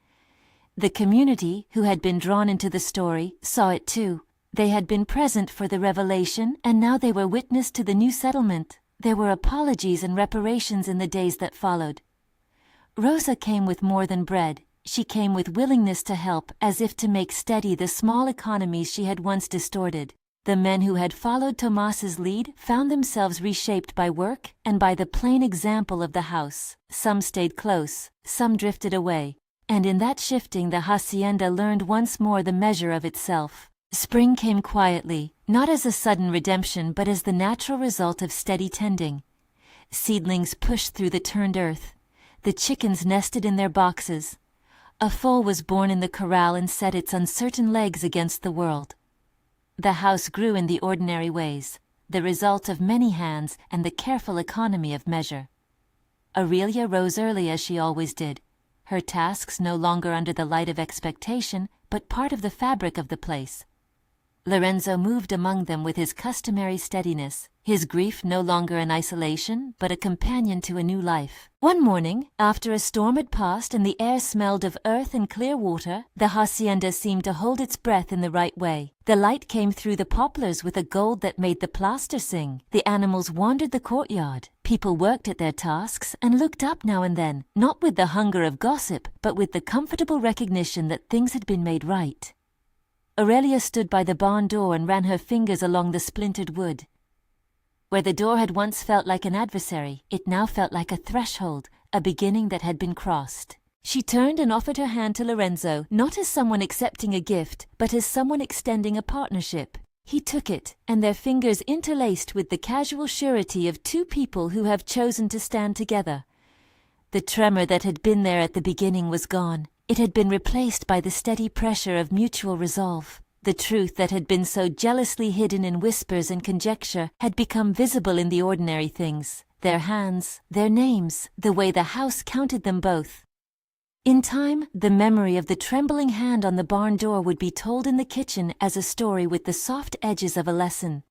The community, who had been drawn into the story, saw it too. They had been present for the revelation, and now they were witness to the new settlement. There were apologies and reparations in the days that followed. Rosa came with more than bread. She came with willingness to help, as if to make steady the small economies she had once distorted. The men who had followed Tomas's lead found themselves reshaped by work and by the plain example of the house. Some stayed close, some drifted away. And in that shifting the hacienda learned once more the measure of itself. Spring came quietly, not as a sudden redemption but as the natural result of steady tending. Seedlings pushed through the turned earth. The chickens nested in their boxes. A foal was born in the corral and set its uncertain legs against the world. The house grew in the ordinary ways, the result of many hands and the careful economy of measure. Aurelia rose early as she always did, her tasks no longer under the light of expectation, but part of the fabric of the place. Lorenzo moved among them with his customary steadiness, his grief no longer an isolation, but a companion to a new life. One morning, after a storm had passed and the air smelled of earth and clear water, the hacienda seemed to hold its breath in the right way. The light came through the poplars with a gold that made the plaster sing. The animals wandered the courtyard. People worked at their tasks and looked up now and then, not with the hunger of gossip, but with the comfortable recognition that things had been made right. Aurelia stood by the barn door and ran her fingers along the splintered wood. Where the door had once felt like an adversary, it now felt like a threshold, a beginning that had been crossed. She turned and offered her hand to Lorenzo, not as someone accepting a gift, but as someone extending a partnership. He took it, and their fingers interlaced with the casual surety of two people who have chosen to stand together. The tremor that had been there at the beginning was gone. It had been replaced by the steady pressure of mutual resolve. The truth that had been so jealously hidden in whispers and conjecture had become visible in the ordinary things, their hands, their names, the way the house counted them both. In time, the memory of the trembling hand on the barn door would be told in the kitchen as a story with the soft edges of a lesson.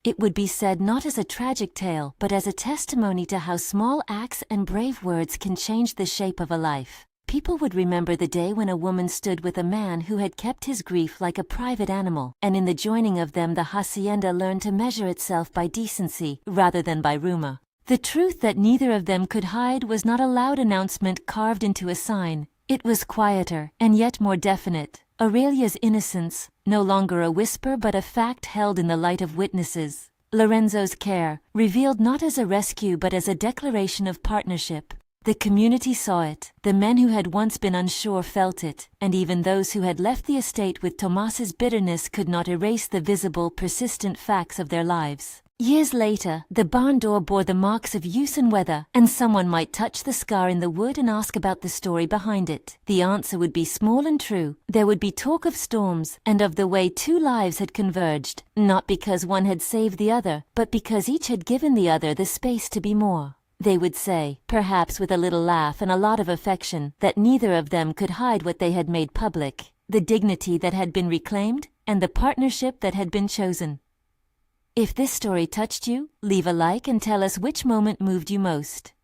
It would be said not as a tragic tale, but as a testimony to how small acts and brave words can change the shape of a life. People would remember the day when a woman stood with a man who had kept his grief like a private animal, and in the joining of them the hacienda learned to measure itself by decency rather than by rumor. The truth that neither of them could hide was not a loud announcement carved into a sign. It was quieter, and yet more definite. Aurelia's innocence, no longer a whisper but a fact held in the light of witnesses. Lorenzo's care, revealed not as a rescue but as a declaration of partnership. The community saw it, the men who had once been unsure felt it, and even those who had left the estate with Tomas's bitterness could not erase the visible, persistent facts of their lives. Years later, the barn door bore the marks of use and weather, and someone might touch the scar in the wood and ask about the story behind it. The answer would be small and true. There would be talk of storms, and of the way two lives had converged, not because one had saved the other, but because each had given the other the space to be more. They would say, perhaps with a little laugh and a lot of affection, that neither of them could hide what they had made public, the dignity that had been reclaimed, and the partnership that had been chosen. If this story touched you, leave a like and tell us which moment moved you most.